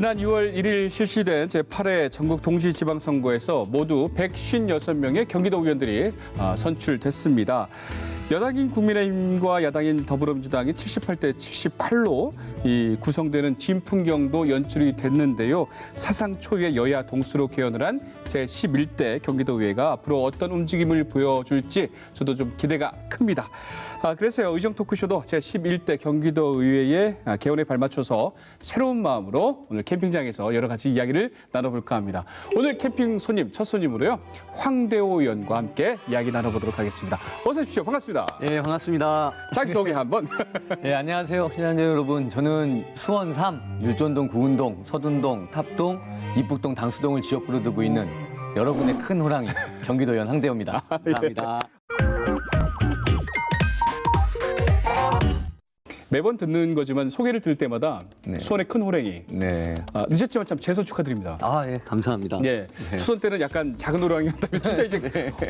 지난 6월 1일 실시된 제8회 전국 동시지방선거에서 모두 156명의 경기도 의원들이 선출됐습니다. 여당인 국민의힘과 야당인 더불어민주당이 78대 78로 구성되는 진풍경도 연출이 됐는데요. 사상 초유의 여야 동수로 개헌을 한 제11대 경기도의회가 앞으로 어떤 움직임을 보여줄지 저도 좀 기대가 큽니다. 그래서요, 의정 토크쇼도 제11대 경기도의회의 개헌에 발맞춰서 새로운 마음으로 오늘 캠핑장에서 여러 가지 이야기를 나눠볼까 합니다. 오늘 캠핑 손님, 첫 손님으로요, 황대호 의원과 함께 이야기 나눠보도록 하겠습니다. 어서 오십시오. 반갑습니다. 예, 반갑습니다. 자기소개 한번. 예, 안녕하세요. 시청자 여러분. 저는 수원 3, 율전동, 구운동, 서둔동, 탑동, 이북동, 당수동을 지역구로 두고 있는 여러분의 큰 호랑이, 경기도의원 황대호입니다. 감사합니다. 매번 듣는 거지만 소개를 들을 때마다 네. 수원의 큰 호랭이. 네. 늦었지만 참 재선 축하드립니다. 아, 예, 감사합니다. 예. 추선 때는 약간 작은 호랑이였다면 진짜 이제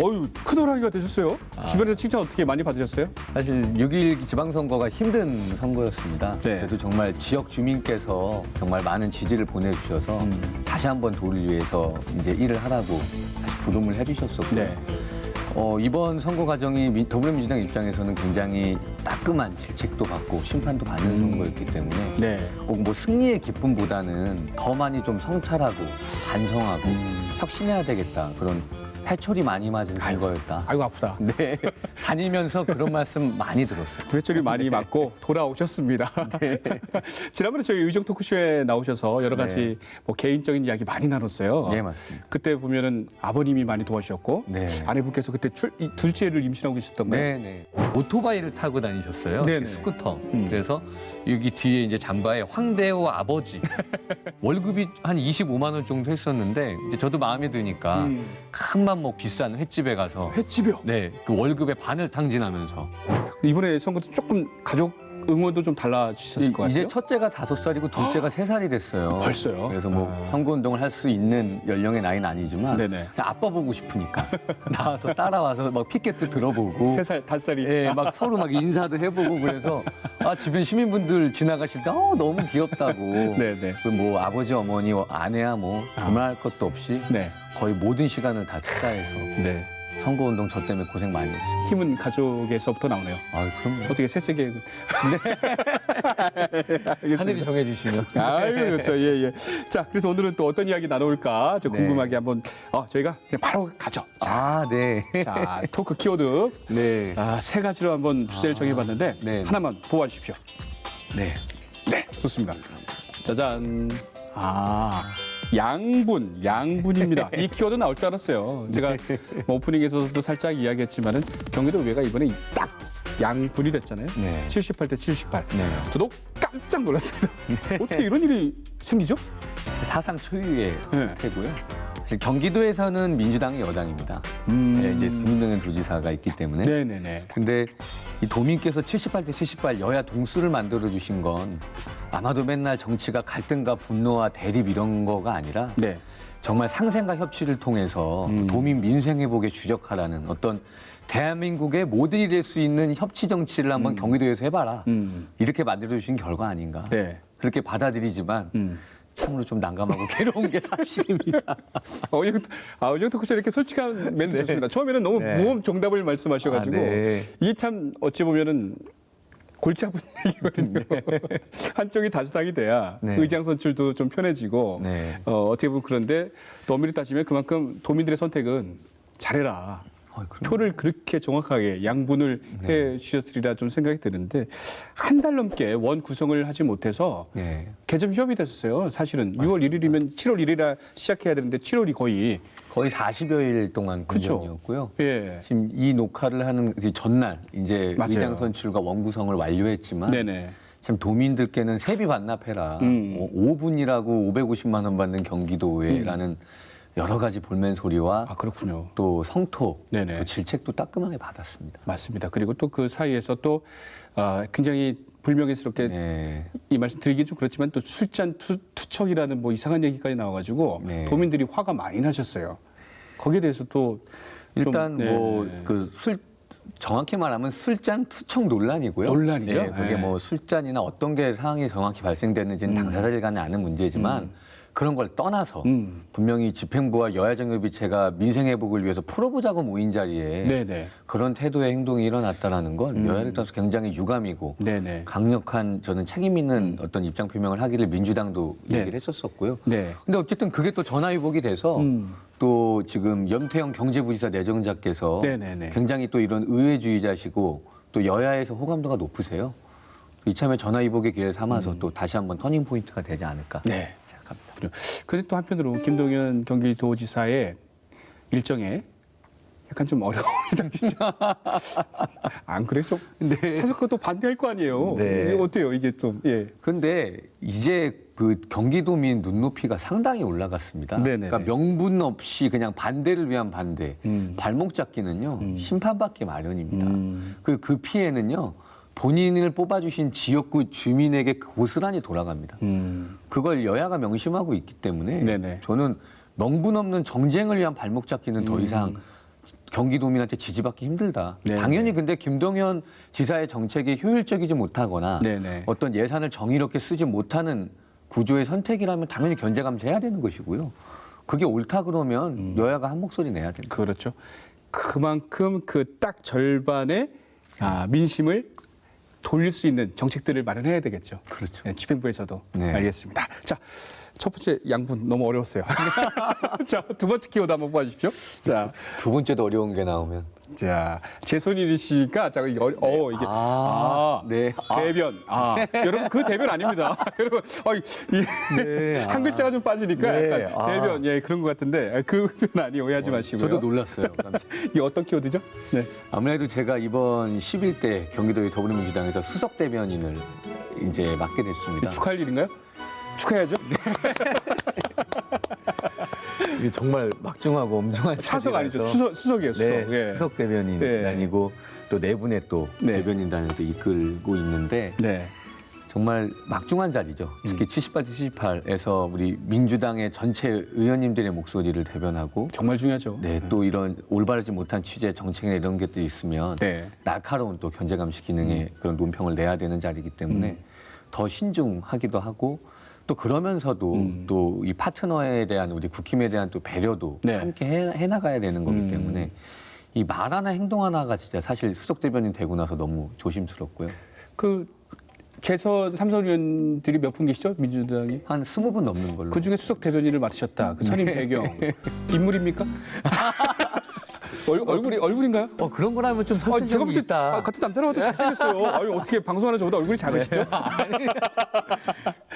어유 큰 호랑이가 되셨어요. 주변에서 칭찬 어떻게 많이 받으셨어요? 사실 6.1 지방선거가 힘든 선거였습니다. 네. 그래도 정말 지역 주민께서 정말 많은 지지를 보내주셔서 다시 한번 도를 위해서 이제 일을 하라고 다시 부름을 해주셨었고 네. 이번 선거 과정이 더불어민주당 입장에서는 굉장히 따끔한 질책도 받고 심판도 받는 선거였기 때문에 네. 꼭 뭐 승리의 기쁨보다는 더 많이 좀 성찰하고 반성하고 혁신해야 되겠다 그런 회초리 많이 맞은 선거였다. 아이고 아프다. 네, 다니면서 그런 말씀 많이 들었어요. 회초리 많이 맞고 돌아오셨습니다. 네. 지난번에 저희 의정 토크쇼에 나오셔서 여러 가지 뭐 개인적인 이야기 많이 나눴어요. 네, 맞습니다. 그때 보면은 아버님이 많이 도와주셨고 네. 아내분께서 그때 둘째를 임신하고 계셨던 거예요. 네, 네. 오토바이를 타고 다니셨어요. 네네. 스쿠터. 그래서 여기 뒤에 이제 잠바에 황대호 아버지. 월급이 한 25만 원 정도 했었는데 이제 저도 마음에 드니까 큰맘 먹 비싼 횟집에 가서 횟집이요? 네, 그 월급의 반을 탕진하면서 이번에 선거도 조금 가족 응원도 좀 달라지셨을 것 같아요. 이제 첫째가 5살이고 둘째가 3살이 됐어요. 벌써요? 그래서 뭐 선거운동을 할 수 있는 연령의 나이는 아니지만 네네. 그냥 아빠 보고 싶으니까 나와서 따라와서 막 피켓도 들어보고 3살, 5살이. 예, 막 서로 막 인사도 해보고 그래서 주변 시민분들 지나가실 때 너무 귀엽다고. 네네. 그 뭐 아버지, 어머니, 아내야 뭐 두말할 것도 없이 네. 거의 모든 시간을 다 투자해서 네. 선거운동 저 때문에 고생 많이 했어요. 힘은 가족에서부터 나오네요. 그럼요. 어떻게 셋째 계획은? 네. 하늘이 정해주시면. 아유, 그렇죠. 예, 예. 자, 그래서 오늘은 또 어떤 이야기 나눠올까? 저 네. 궁금하게 한번, 저희가 그냥 바로 가죠. 자, 네. 자, 토크 키워드. 네. 3가지로 한번 주제를 정해봤는데, 네. 하나만 뽑아주십시오. 네. 네, 좋습니다. 짜잔. 양분입니다. 이 키워드 나올 줄 알았어요. 제가 뭐 오프닝에서도 살짝 이야기했지만은 경기도 의회가 이번에 딱 양분이 됐잖아요. 네. 78대 78. 네. 저도 깜짝 놀랐습니다. 어떻게 이런 일이 생기죠? 사상 초유의 네. 사태고요. 사실 경기도에서는 민주당이 여당입니다. 네, 이제 김은동현 도지사가 있기 때문에. 네네네. 근데 이 도민께서 78대 78 여야 동수를 만들어 주신 건 아마도 맨날 정치가 갈등과 분노와 대립 이런 거가 아니라 네. 정말 상생과 협치를 통해서 도민 민생 회복에 주력하라는 어떤 대한민국의 모델이 될 수 있는 협치 정치를 한번 경기도에서 해봐라. 이렇게 만들어 주신 결과 아닌가. 네. 그렇게 받아들이지만 참으로 좀 난감하고 괴로운 게 사실입니다. 의정 토크쇼 이렇게 솔직한 멘트 좋습니다. 처음에는 너무 네. 모험 정답을 말씀하셔가지고 네. 이게 참 어찌 보면은 골치 아픈 얘기거든요. 한쪽이 다수당이 돼야 네. 의장 선출도 좀 편해지고 네. 어떻게 보면 그런데 또 엄밀히 따지면 그만큼 도민들의 선택은 잘해라. 표를 그렇게 정확하게 양분을 해 주셨으리라 좀 생각이 드는데 한 달 넘게 원 구성을 하지 못해서 네. 개점 시험이 됐었어요. 사실은 6월 1일이면 7월 1일에 시작해야 되는데 7월이 거의 40여일 동안 그쵸. 군정이었고요. 예. 지금 이 녹화를 하는 전날 이제 맞아요. 의장 선출과 원구성을 완료했지만 네네. 참 도민들께는 세비 반납해라. 5분이라고 550만 원 받는 경기도에라는 여러 가지 볼멘 소리와 그렇군요. 또 성토, 네네. 또 질책도 따끔하게 받았습니다. 맞습니다. 그리고 또 그 사이에서 또 굉장히 불명예스럽게 네. 이 말씀 드리기 좀 그렇지만 또 술잔 투척이라는 뭐 이상한 얘기까지 나와가지고 네. 도민들이 화가 많이 나셨어요. 거기에 대해서 또 일단 좀, 뭐 그 정확히 말하면 술잔 투척 논란이고요. 논란이죠? 네, 그게 네. 뭐 술잔이나 어떤 게 상황이 정확히 발생됐는지는 당사자들 간에 아는 문제지만 그런 걸 떠나서 분명히 집행부와 여야정협의체가 민생회복을 위해서 풀어보자고 모인 자리에 네네. 그런 태도의 행동이 일어났다라는 건 여야를 떠나서 굉장히 유감이고 네네. 강력한 저는 책임 있는 어떤 입장 표명을 하기를 민주당도 네. 얘기를 했었었고요. 네. 근데 어쨌든 그게 또 전화위복이 돼서 또 지금 염태영 경제부지사 내정자께서 네네네. 굉장히 또 이런 의회주의자시고 또 여야에서 호감도가 높으세요. 이참에 전화위복의 기회를 삼아서 또 다시 한번 터닝 포인트가 되지 않을까 네. 생각합니다. 그런데 또 한편으로 김동연 경기도지사의 일정에 약간 좀 어려움이다 진짜. 안 그래? 좀 사실 그것도 반대할 거 아니에요. 네. 이게 어때요? 이게 좀 예. 근데 이제 그 경기도민 눈높이가 상당히 올라갔습니다. 네네네. 그러니까 명분 없이 그냥 반대를 위한 반대, 발목 잡기는요 심판받기 마련입니다. 그 피해는요 본인을 뽑아주신 지역구 주민에게 고스란히 돌아갑니다. 그걸 여야가 명심하고 있기 때문에 네네. 저는 명분 없는 정쟁을 위한 발목 잡기는 더 이상 경기도민한테 지지받기 힘들다. 네네. 당연히 근데 김동연 지사의 정책이 효율적이지 못하거나 네네. 어떤 예산을 정의롭게 쓰지 못하는 구조의 선택이라면 당연히 견제 감시해야 되는 것이고요. 그게 옳다 그러면 여야가 한 목소리 내야 된다. 그렇죠. 그만큼 그 딱 절반의 민심을 돌릴 수 있는 정책들을 마련해야 되겠죠. 그렇죠. 네, 집행부에서도. 네. 알겠습니다. 자, 첫 번째 양분 너무 어려웠어요. 자, 두 번째 키워드 한번 뽑아주십시오. 자, 두 번째도 어려운 게 나오면. 자, 제손일이 씨가 자 이게 이게 네. 대변. 여러분 그 대변 아닙니다. 여러분 네. 한 글자가 좀 빠지니까 네. 약간 대변 예 그런 것 같은데 그 표현 아니 오해하지 마시고요. 저도 놀랐어요. 깜짝. 이게 어떤 키워드죠? 네. 아무래도 제가 이번 11대 경기도의 더불어민주당에서 수석 대변인을 이제 맡게 됐습니다. 축하할 일인가요? 축하해야죠. 이게 정말 막중하고 엄중한 차석 아니죠. 자리라서. 수석이에요. 수석. 네, 예. 수석 대변인 네. 아니고 또 네 분의 또 네. 대변인단을 또 이끌고 있는데 네. 정말 막중한 자리죠. 특히 78대 78에서 우리 민주당의 전체 의원님들의 목소리를 대변하고 정말 중요하죠. 네, 또 이런 올바르지 못한 취재 정책이나 이런 것들이 있으면 네. 날카로운 또 견제 감시 기능의 그런 논평을 내야 되는 자리이기 때문에 더 신중하기도 하고 또 그러면서도 또 이 파트너에 대한 우리 국힘에 대한 또 배려도 네. 함께 해나가야 되는 거기 때문에 이 말 하나 행동 하나가 진짜 사실 수석 대변인 되고 나서 너무 조심스럽고요. 그 재선 삼선 의원들이 몇 분 계시죠? 민주당이. 한 20분 넘는 걸로. 그 중에 수석 대변인을 맡으셨다. 그 선임 배경 인물입니까? 얼굴인가요? 그런 거라면 좀 제가 볼 설득력이 때 있다. 같은 남자라고 잘생겼어요. 아니, 어떻게 방송하는 저보다 얼굴이 작으시죠?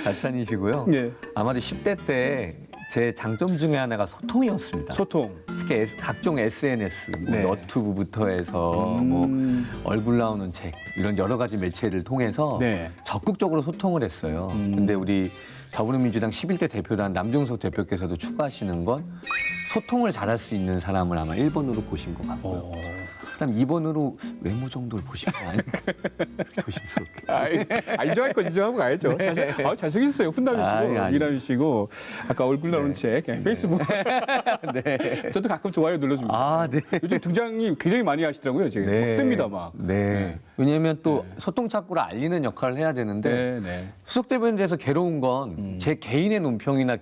자찬이시고요. 네. 아마도 10대 때 제 장점 중에 하나가 소통이었습니다. 소통. 특히 각종 SNS, 뭐 네. 너튜브부터 해서 뭐 얼굴 나오는 책 이런 여러 가지 매체를 통해서 네. 적극적으로 소통을 했어요. 근데 우리 더불어민주당 11대 대표단 남종석 대표께서도 추구하시는 건 소통을 잘할 수 있는 사람을 아마 1번으로 보신 것 같고요. 그다음 2번으로 외모 정도를 보신 거 아닐까 조심스럽게. 인정할 건 인정하고 가야죠. 사실 잘생기셨어요. 훈남이시고 아니. 미남이시고 아까 얼굴 나오는 책 페이스북. 네. 저도 가끔 좋아요 눌러줍니다. 아, 네. 요즘 등장이 굉장히 많이 하시더라고요. 지금 막 뜹니다 막. 네. 왜냐하면 또 소통 창구를 알리는 역할을 해야 되는데 네. 수석 대변인에 대해서 괴로운 건 제 개인의 논평이나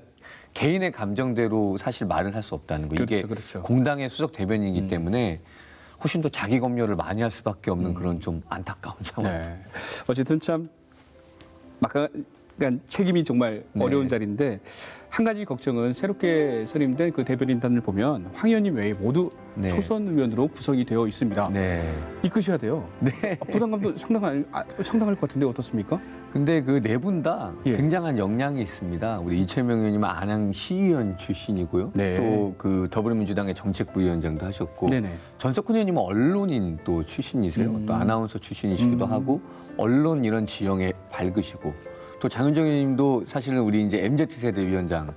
개인의 감정대로 사실 말을 할 수 없다는 거. 이게 그렇죠. 공당의 수석 대변인이기 때문에 훨씬 더 자기 검열을 많이 할 수밖에 없는 그런 좀 안타까운 상황. 네. 어쨌든 참 막간 책임이 정말 네. 어려운 자리인데 한 가지 걱정은 새롭게 선임된 그 대변인단을 보면 황 의원님 외에 모두 네. 초선 의원으로 구성이 되어 있습니다. 네. 이끄셔야 돼요. 네. 부담감도 상당할 것 같은데 어떻습니까? 근데 그 네 분 다 예. 굉장한 역량이 있습니다. 우리 이채명 의원님은 안양 시의원 출신이고요. 네. 또 그 더불어민주당의 정책부위원장도 하셨고 네네. 전석훈 의원님은 언론인 또 출신이세요. 또 아나운서 출신이시기도 하고 언론 이런 지형에 밝으시고 또 장윤정 의원님도 사실은 우리 이제 MZ세대 위원장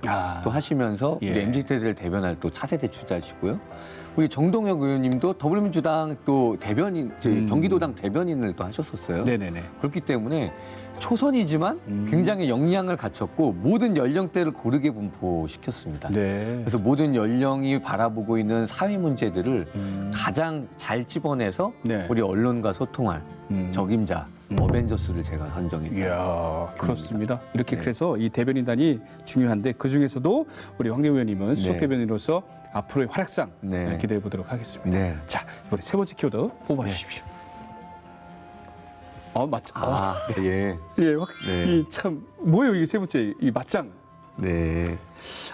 또 하시면서 예. 우리 MZ세대를 대변할 또 차세대 주자시고요. 우리 정동혁 의원님도 더불어민주당 또 대변인, 경기도당 대변인을 또 하셨었어요. 네네네. 그렇기 때문에 초선이지만 굉장히 역량을 갖췄고 모든 연령대를 고르게 분포시켰습니다. 네. 그래서 모든 연령이 바라보고 있는 사회 문제들을 가장 잘 집어내서 네. 우리 언론과 소통할 적임자, 어벤져스를 제가 선정했습니다. 이야, 그렇습니다. 이렇게 그래서 이 대변인단이 중요한데 그 중에서도 우리 황교안 의원님은 수석 네. 대변인으로서 앞으로의 활약상 네. 기대해 보도록 하겠습니다. 네. 자, 이번에 세 번째 키워드 뽑아주십시오. 맞죠? 예. 예, 네. 이참 뭐예요 이게 세 번째 이 맞짱. 네.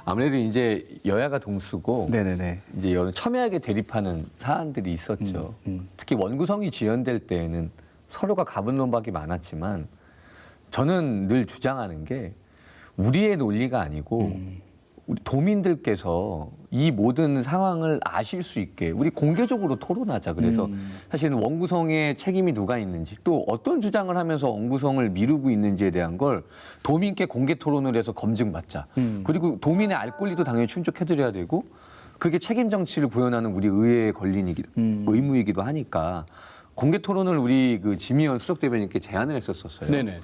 아무래도 이제 여야가 동수고 네네네. 이제 여러 첨예하게 대립하는 사안들이 있었죠. 특히 원구성이 지연될 때에는 서로가 가분론박이 많았지만 저는 늘 주장하는 게 우리의 논리가 아니고 우리 도민들께서 이 모든 상황을 아실 수 있게 우리 공개적으로 토론하자. 그래서 사실은 원구성에 책임이 누가 있는지 또 어떤 주장을 하면서 원구성을 미루고 있는지에 대한 걸 도민께 공개 토론을 해서 검증받자. 그리고 도민의 알 권리도 당연히 충족해드려야 되고 그게 책임 정치를 구현하는 우리 의회의 의무이기도 하니까 공개 토론을 우리 그 지미현 수석 대변인께 제안을 했었어요. 네네.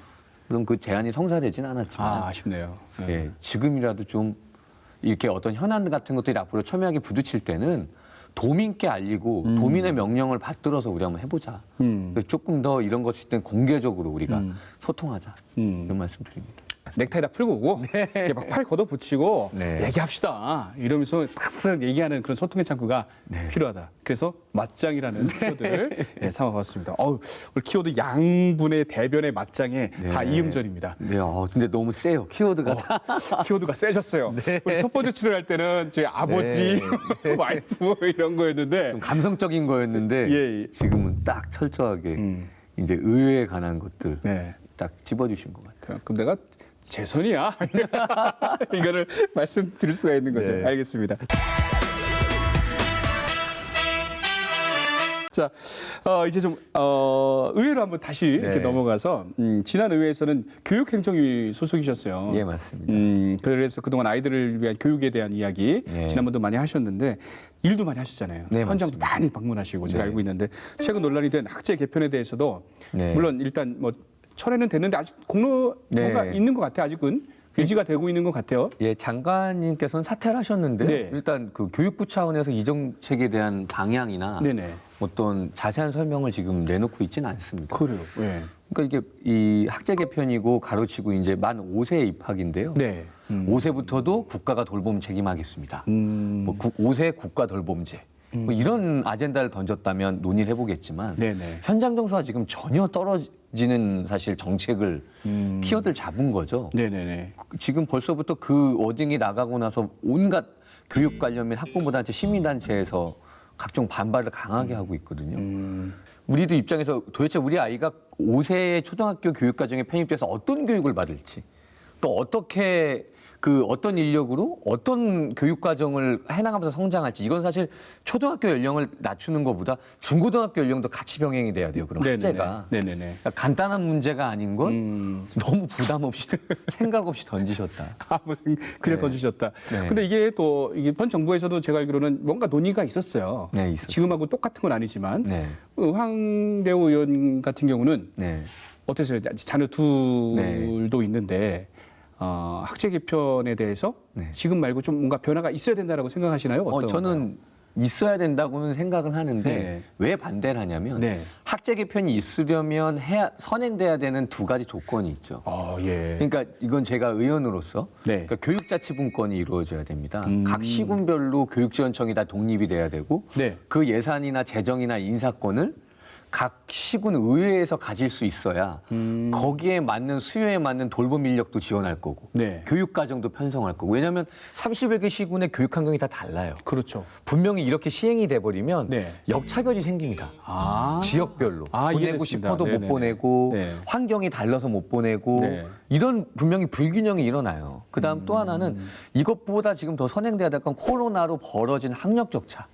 물론 그 제안이 성사되지는 않았지만 아쉽네요. 네. 예, 지금이라도 좀 이렇게 어떤 현안 같은 것들이 앞으로 첨예하게 부딪힐 때는 도민께 알리고 도민의 명령을 받들어서 우리 한번 해보자. 그래서 조금 더 이런 것일 땐 공개적으로 우리가 소통하자. 이런 말씀 드립니다. 넥타이 다 풀고 오고 이렇게 막 팔 걷어붙이고 네. 얘기합시다 이러면서 탁탁 얘기하는 그런 소통의 창구가 필요하다. 그래서 맞짱이라는 키워드를 삼아봤습니다. 우리 키워드 양분의 대변의 맞짱에 다 이음절입니다. 네, 근데 너무 세요. 키워드가. 키워드가 세졌어요. 우리 첫 번째 출연할 때는 저희 아버지, 와이프 이런 거였는데 좀 감성적인 거였는데 예. 지금은 딱 철저하게 이제 의회에 관한 것들 네. 딱 집어주신 것 같아요. 그럼 내가 재선이야 이거를 말씀드릴 수가 있는 거죠. 네. 알겠습니다. 자, 이제 좀 의회로 한번 다시 이렇게 넘어가서 지난 의회에서는 교육행정위 소속이셨어요. 예, 맞습니다. 그래서 그동안 아이들을 위한 교육에 대한 이야기 네. 지난번도 많이 하셨는데 일도 많이 하셨잖아요. 네, 현장도 맞습니다. 많이 방문하시고 제가 네. 알고 있는데 최근 논란이 된 학제 개편에 대해서도 네. 물론 일단 뭐 철회는 됐는데 아직 공로가 네. 있는 것 같아요. 아직은 유지가 되고 있는 것 같아요. 예, 장관님께서는 사퇴를 하셨는데 네. 일단 그 교육부 차원에서 이 정책에 대한 방향이나 네네. 어떤 자세한 설명을 지금 내놓고 있지는 않습니다. 그래요. 네. 그러니까 이게 이 학제 개편이고 가로치고 이제 만 5세 입학인데요. 네. 5세부터도 국가가 돌봄 책임하겠습니다. 뭐 5세 국가 돌봄제. 뭐 이런 아젠다를 던졌다면 논의를 해보겠지만 네네. 현장 정서와 지금 전혀 떨어지는 사실 정책을 키워드를 잡은 거죠. 네네네. 지금 벌써부터 그 워딩이 나가고 나서 온갖 교육 관련 및 학부모단체, 시민단체에서 각종 반발을 강하게 하고 있거든요. 우리도 입장에서 도대체 우리 아이가 5세 초등학교 교육과정에 편입돼서 어떤 교육을 받을지 또 어떻게 그 어떤 인력으로 어떤 교육과정을 해나가면서 성장할지 이건 사실 초등학교 연령을 낮추는 것보다 중고등학교 연령도 같이 병행이 돼야 돼요. 그럼 학제가. 네네네. 그러니까 간단한 문제가 아닌 건 너무 부담 없이 생각 없이 던지셨다. 무슨 그냥 던지셨다. 네. 근데 이게 또 이게 현 정부에서도 제가 알기로는 뭔가 논의가 있었어요. 네, 있었죠. 지금하고 똑같은 건 아니지만 네. 황대호 의원 같은 경우는 네. 어떠세요? 자녀 둘도 있는데 학제 개편에 대해서 네. 지금 말고 좀 뭔가 변화가 있어야 된다라고 생각하시나요? 어떤가요? 저는 있어야 된다고는 생각은 하는데 네. 왜 반대를 하냐면 네. 학제 개편이 있으려면 선행돼야 되는 두 가지 조건이 있죠. 예. 그러니까 이건 제가 의원으로서 네. 그러니까 교육자치분권이 이루어져야 됩니다. 각 시군별로 교육지원청이 다 독립이 돼야 되고 네. 그 예산이나 재정이나 인사권을 각 시군 의회에서 가질 수 있어야 거기에 맞는 수요에 맞는 돌봄 인력도 지원할 거고 네. 교육과정도 편성할 거고 왜냐하면 31개 시군의 교육 환경이 다 달라요. 그렇죠. 분명히 이렇게 시행이 돼버리면 네. 역차별이 생깁니다. 지역별로 보내고 이해됐습니다. 싶어도 네네네. 못 보내고 네. 환경이 달라서 못 보내고 네. 이런 분명히 불균형이 일어나요. 그다음 또 하나는 이것보다 지금 더 선행돼야 될 건 코로나로 벌어진 학력 격차.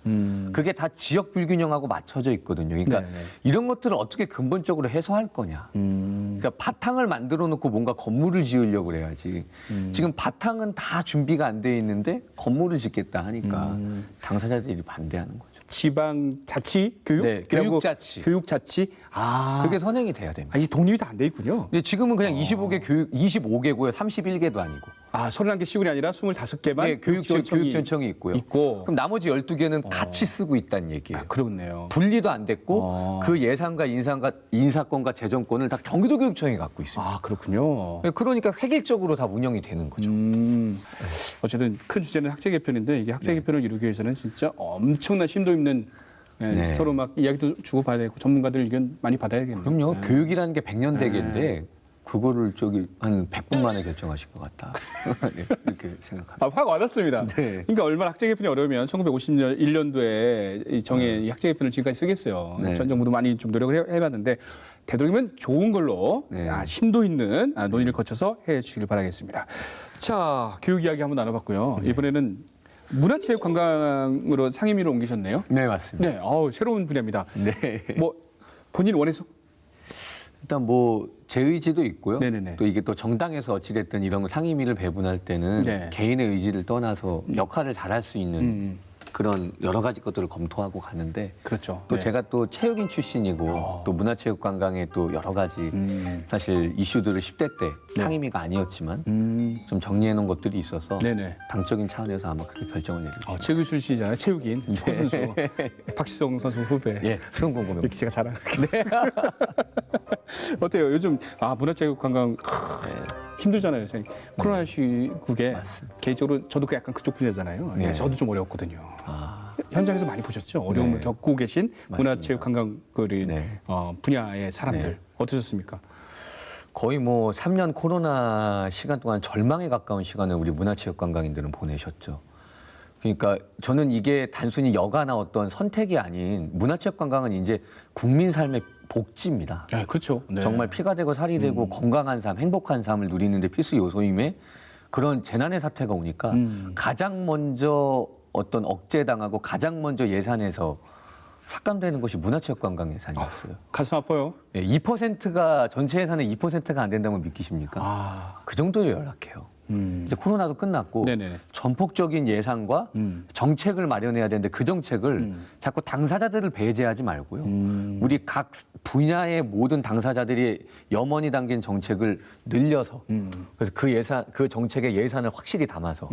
그게 다 지역 불균형하고 맞춰져 있거든요. 그러니까 네네. 이런 것들을 어떻게 근본적으로 해소할 거냐. 그러니까 바탕을 만들어 놓고 뭔가 건물을 지으려고 그래야지. 지금 바탕은 다 준비가 안 돼 있는데 건물을 짓겠다 하니까 당사자들이 반대하는 거죠. 지방자치 교육? 네, 그리고 교육자치. 교육자치. 아, 그게 선행이 돼야 됩니다. 이 독립이 다 안 돼 있군요. 근데 지금은 그냥 25개고요. 31개도 아니고. 31개 시군이 아니라 25개만 네, 교육지원청이 있고요. 있고. 그럼 나머지 12개는 같이 쓰고 있다는 얘기예요. 그렇네요. 분리도 안 됐고 그 예산과 인사권과 재정권을 다 경기도교육청이 갖고 있습니다. 그렇군요. 그러니까 획일적으로 다 운영이 되는 거죠. 어쨌든 큰 주제는 학제 개편인데 이게 학제 개편을 이루기 위해서는 진짜 엄청난 심도 있는 네. 서로 막 이야기도 주고 받아야 되고 전문가들 의견 많이 받아야겠네요. 그럼요. 교육이라는 게 100년 대계인데 그거를 한 100분 만에 결정하실 것 같다. 네, 이렇게 생각합니다. 확 와닿습니다. 네. 그러니까 얼마나 학제 개편이 어려우면 1951년도에 이 정해 이 학제 개편을 지금까지 쓰겠어요. 네. 전 정부도 많이 좀 노력을 해봤는데 되도록이면 좋은 걸로 네. 심도 있는 논의를 거쳐서 해주시길 바라겠습니다. 자, 교육 이야기 한번 나눠봤고요. 이번에는 문화체육관광으로 상임위로 옮기셨네요. 네, 맞습니다. 네, 새로운 분야입니다. 네. 뭐 본인 원해서? 일단 제 의지도 있고요. 네네네. 또 이게 또 정당에서 어찌됐든 이런 상임위를 배분할 때는 네. 개인의 의지를 떠나서 역할을 잘할 수 있는 그런 여러 가지 것들을 검토하고 가는데 그렇죠. 또 네. 제가 또 체육인 출신이고 또 문화체육관광의 또 여러 가지 사실 이슈들을 10대 때 상임위가 아니었지만 좀 정리해 놓은 것들이 있어서 네네. 당적인 차원에서 아마 그렇게 결정을 내리죠. 체육 출신이잖아요. 체육인 축구 선수 박시성 선수 후배. 예, 수능 공부는 이렇게 제가 잘하는데. 어때요? 요즘 문화체육관광 힘들잖아요. 코로나 시국에 개인적으로 저도 약간 그쪽 분야잖아요. 네. 저도 좀 어려웠거든요. 현장에서 많이 보셨죠? 어려움을 네. 겪고 계신 문화체육관광 네. 분야의 사람들 네. 어떠셨습니까? 거의 3년 코로나 시간 동안 절망에 가까운 시간을 우리 문화체육관광인들은 보내셨죠. 그러니까 저는 이게 단순히 여가나 어떤 선택이 아닌 문화체육관광은 이제 국민 삶의 복지입니다. 네, 그렇죠. 네. 정말 피가 되고 살이 되고 건강한 삶, 행복한 삶을 누리는데 필수 요소임에 그런 재난의 사태가 오니까 가장 먼저 어떤 억제당하고 가장 먼저 예산에서 삭감되는 것이 문화체육관광 예산이었어요. 가슴 아파요. 2%가 전체 예산의 2%가 안 된다면 믿기십니까? 그 정도로 열악해요. 이제 코로나도 끝났고 네네네. 전폭적인 예산과 정책을 마련해야 되는데 그 정책을 자꾸 당사자들을 배제하지 말고요. 우리 각 분야의 모든 당사자들이 염원이 담긴 정책을 늘려서 그래서 그 정책의 예산을 확실히 담아서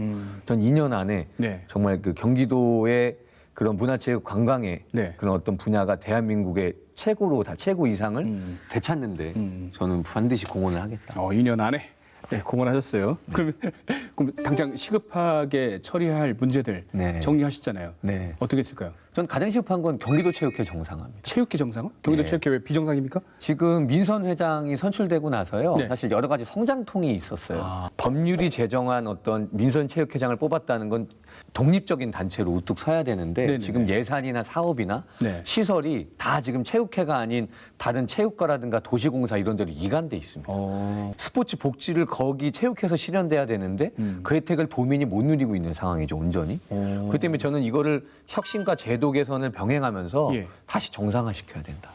전 2년 안에 네. 정말 그 경기도의 그런 문화체육 관광의 네. 그런 어떤 분야가 대한민국의 최고 이상을 되찾는데 저는 반드시 공헌을 하겠다. 2년 안에 공헌하셨어요. 그럼 당장 시급하게 처리할 문제들 네. 정리하셨잖아요. 네. 어떻게 했을까요? 전 가장 시급한 건 경기도 체육회 정상화입니다. 체육회 정상화? 경기도 네. 체육회 왜 비정상입니까? 지금 민선 회장이 선출되고 나서요. 네. 사실 여러 가지 성장통이 있었어요. 법률이 제정한 어떤 민선 체육회장을 뽑았다는 건 독립적인 단체로 우뚝 서야 되는데 네네네. 지금 예산이나 사업이나 네. 시설이 다 지금 체육회가 아닌 다른 체육과라든가 도시공사 이런 데로 이관돼 있습니다. 스포츠 복지를 거기 체육회에서 실현돼야 되는데 그 혜택을 도민이 못 누리고 있는 상황이죠, 온전히. 그렇기 때문에 저는 이거를 혁신과 제도 개선을 병행하면서 예. 다시 정상화시켜야 된다.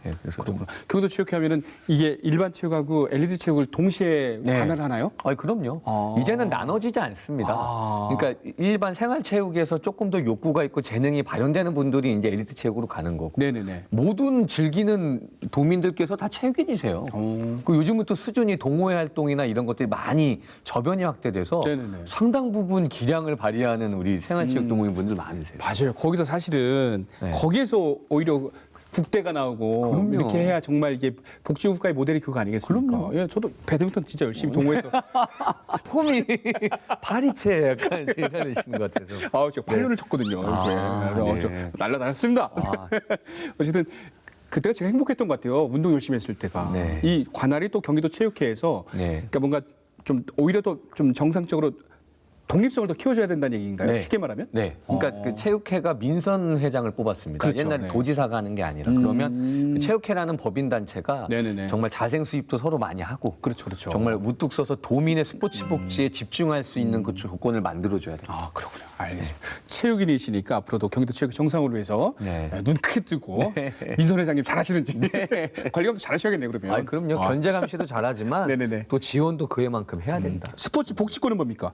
네, 그래서 좀 경기도 체육회 하면은 이게 일반 체육하고 LED 체육을 동시에 네. 관할하나요? 그럼요. 이제는 나눠지지 않습니다. 그러니까 일반 생활체육에서 조금 더 욕구가 있고 재능이 발현되는 분들이 이제 엘리트 체육으로 가는 거고. 네네네. 모든 즐기는 도민들께서 다 체육인이세요. 그 요즘은 또 수준이 동호회 활동이나 이런 것들이 많이 저변이 확대돼서 네네네. 상당 부분 기량을 발휘하는 우리 생활체육 동호인분들 많으세요. 맞아요. 거기서 사실은 네. 거기에서 오히려 국대가 나오고 그럼요. 이렇게 해야 정말 이게 복지국가의 모델이 그거 아니겠습니까? 그럼요. 예, 저도 배드민턴 진짜 열심히 동호회에서 폼이 파리채 약간 제사내시는 것 같아서. 제가 8년을 쳤거든요. 이렇게. 네. 날라다녔습니다. 어쨌든 그때가 제일 행복했던 것 같아요. 운동 열심히 했을 때가. 네. 이 관할이 또 경기도 체육회에서 네. 그러니까 뭔가 좀 오히려 더 좀 정상적으로 독립성을 더 키워줘야 된다는 얘기인가요? 네. 쉽게 말하면? 네. 그러니까 그 체육회가 민선 회장을 뽑았습니다. 그렇죠. 옛날에 네. 도지사가 하는 게 아니라 그러면 그 체육회라는 법인 단체가 네네네. 정말 자생 수입도 서로 많이 하고 그렇죠, 그렇죠. 정말 우뚝 서서 도민의 스포츠 복지에 집중할 수 있는 그 조건을 만들어줘야 돼요. 아, 그렇군요. 알겠습니다. 체육인이시니까 앞으로도 경기도 체육 정상을 위해서 네. 눈 크게 뜨고 민선 회장님 잘하시는지 관리감도 잘하셔야겠네요. 그러면. 아, 그럼요. 견제감 씨도 잘하지만 네네네. 또 지원도 그에만큼 해야 된다. 스포츠 복지권은 뭡니까?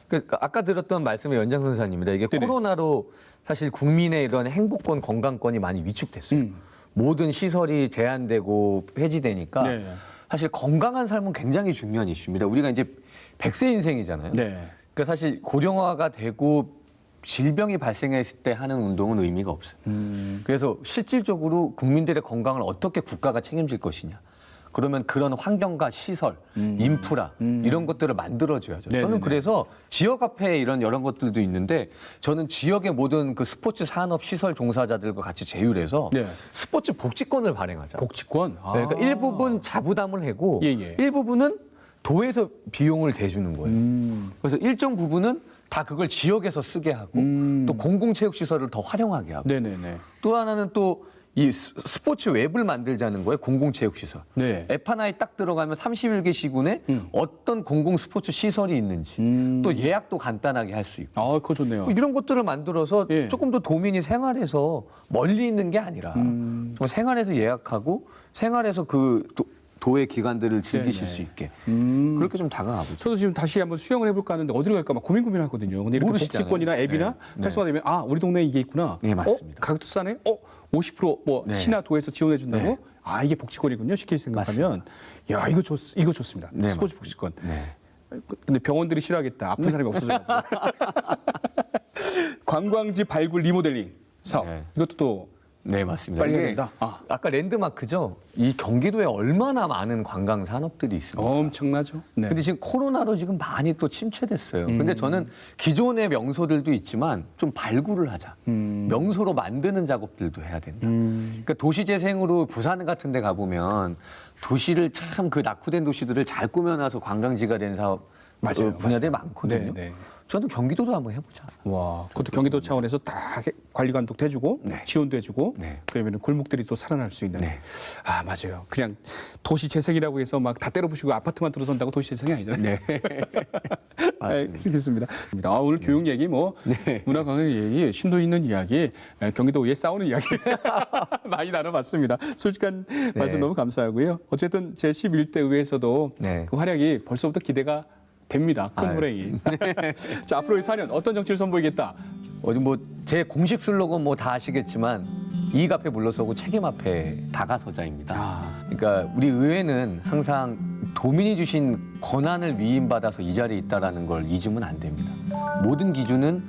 그러니까 아까 들었던 말씀의 연장선상입니다. 이게 네네. 코로나로 사실 국민의 이런 행복권, 건강권이 많이 위축됐어요. 모든 시설이 제한되고 폐지되니까 네. 사실 건강한 삶은 굉장히 중요한 이슈입니다. 우리가 이제 100세 인생이잖아요. 네. 그러니까 사실 고령화가 되고 질병이 발생했을 때 하는 운동은 의미가 없어요. 그래서 실질적으로 국민들의 건강을 어떻게 국가가 책임질 것이냐. 그러면 그런 환경과 시설, 인프라 이런 것들을 만들어줘야죠. 네네네. 저는 그래서 지역화폐 이런 여러 것들도 있는데 저는 지역의 모든 그 스포츠 산업 시설 종사자들과 같이 제휴해서 네. 스포츠 복지권을 발행하자. 복지권? 아. 네, 그러니까 일부분 자부담을 하고 예, 예. 일부분은 도에서 비용을 대주는 거예요. 그래서 일정 부분은 다 그걸 지역에서 쓰게 하고 또 공공체육시설을 더 활용하게 하고 네네네. 또 하나는 또 이 스포츠 웹을 만들자는 거예요. 공공체육시설. 네. 앱 하나에 딱 들어가면 31개 시군에 어떤 공공 스포츠 시설이 있는지 또 예약도 간단하게 할 수 있고 아, 그거 좋네요. 이런 것들을 만들어서 예. 조금 더 도민이 생활에서 멀리 있는 게 아니라 좀 생활에서 예약하고 생활에서 그 도의 기관들을 즐기실 네네. 수 있게 그렇게 좀 다가가보죠. 저도 지금 다시 한번 수영을 해볼까 하는데 어디로 갈까 막 고민하거든요. 근데 이렇게 모르시잖아요. 복지권이나 앱이나 네. 활성화되면 아, 우리 동네에 이게 있구나. 네, 맞습니다. 가격도 싸네. 50% 네. 시나 도에서 지원해 준다고? 네. 아, 이게 복지권이군요. 쉽게 생각하면. 야, 이거 좋습니다. 네, 스포츠 맞습니다. 복지권. 네. 근데 병원들이 싫어하겠다. 아픈 사람이 없어져가지고. 관광지 발굴 리모델링 사업. 네. 이것도 또 네, 맞습니다. 빨리 해야 이게 된다. 아. 아까 랜드마크죠. 이 경기도에 얼마나 많은 관광 산업들이 있습니까? 엄청나죠. 네. 근데 지금 코로나로 지금 많이 또 침체됐어요. 근데 저는 기존의 명소들도 있지만 좀 발굴을 하자. 명소로 만드는 작업들도 해야 된다. 그러니까 도시재생으로 부산 같은 데 가보면 도시를 참 그 낙후된 도시들을 잘 꾸며놔서 관광지가 된 사업 맞아요, 분야들이 많거든요. 네, 네. 저는 경기도도 한번 해보자. 와, 그것도 경기도 차원에서 다 관리 감독도 해주고 네. 지원도 해주고 네. 그러면 골목들이 또 살아날 수 있는. 네. 아, 맞아요. 그냥 도시 재생이라고 해서 막 다 때려부시고 아파트만 들어선다고 도시 재생이 아니잖아요. 네. 알겠습니다. 아, 오늘 교육 얘기, 뭐 네. 문화 관광 얘기, 심도 있는 이야기, 경기도에 싸우는 이야기 많이 나눠봤습니다. 솔직한 말씀 너무 감사하고요. 어쨌든 제 11대 의회에서도 네. 그 활약이 벌써부터 기대가 됩니다. 큰 아유. 호랭이. 자, 앞으로의 4년 어떤 정치를 선보이겠다. 어디 뭐 제 공식 슬로건 뭐 다 아시겠지만 이익 앞에 물러서고 책임 앞에 다가서자입니다. 아. 그러니까 우리 의회는 항상 도민이 주신 권한을 위임받아서 이 자리에 있다라는 걸 잊으면 안 됩니다. 모든 기준은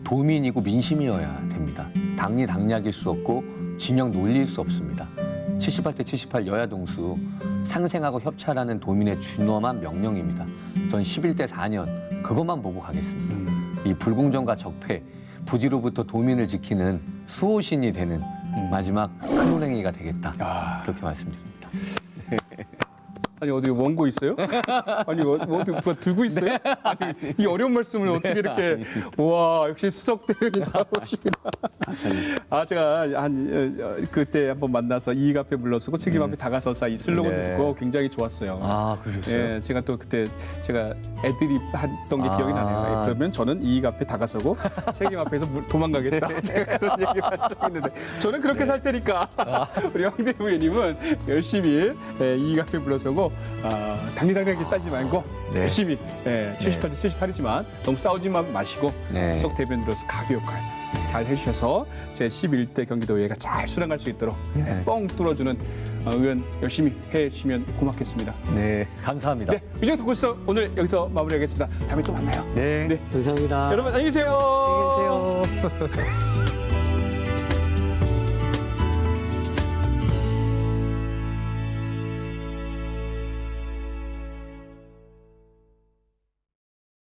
도민이고 민심이어야 됩니다. 당리 당략일 수 없고 진영 논리일 수 없습니다. 78대 78 여야 동수 상생하고 협치하라는 도민의 준엄한 명령입니다. 전 11대 4년 그것만 보고 가겠습니다. 이 불공정과 적폐, 부디로부터 도민을 지키는 수호신이 되는 마지막 큰 호랭이가 되겠다. 아. 그렇게 말씀드립니다. 아니 어디 원고 있어요? 아니 어디 누가 들고 있어요? 아니 이 어려운 말씀을 어떻게 이렇게 와 역시 수석 대변인 나오시구나. 아 제가 한 그때 한번 만나서 이익 앞에 물러서고 책임 앞에 다가서사 이 슬로건 네. 듣고 굉장히 좋았어요. 아, 그러셨어요? 예, 제가 또 그때 제가 애드립 했던 게 아. 기억이 나네요. 예, 그러면 저는 이익 앞에 다가서고 책임 앞에서 도망가겠다. 제가 그런 얘기 한 적이 있는데 저는 그렇게 살 테니까 우리 황대우 의원님은 열심히 이익 앞에 물러서고 당리당략하게 따지지 말고 네. 열심히 78대 78이지만 너무 싸우지만 마시고 네. 수석 대변으로서 가교 역할 잘 해주셔서 제 11대 경기도의회가 잘 수행할 수 있도록 네. 뻥 뚫어주는 의원 열심히 해주시면 고맙겠습니다. 네, 감사합니다. 네, 유정 토크쇼 오늘 여기서 마무리하겠습니다. 다음에 또 만나요. 네, 네. 감사합니다. 여러분 안녕히 계세요. 안녕히 계세요.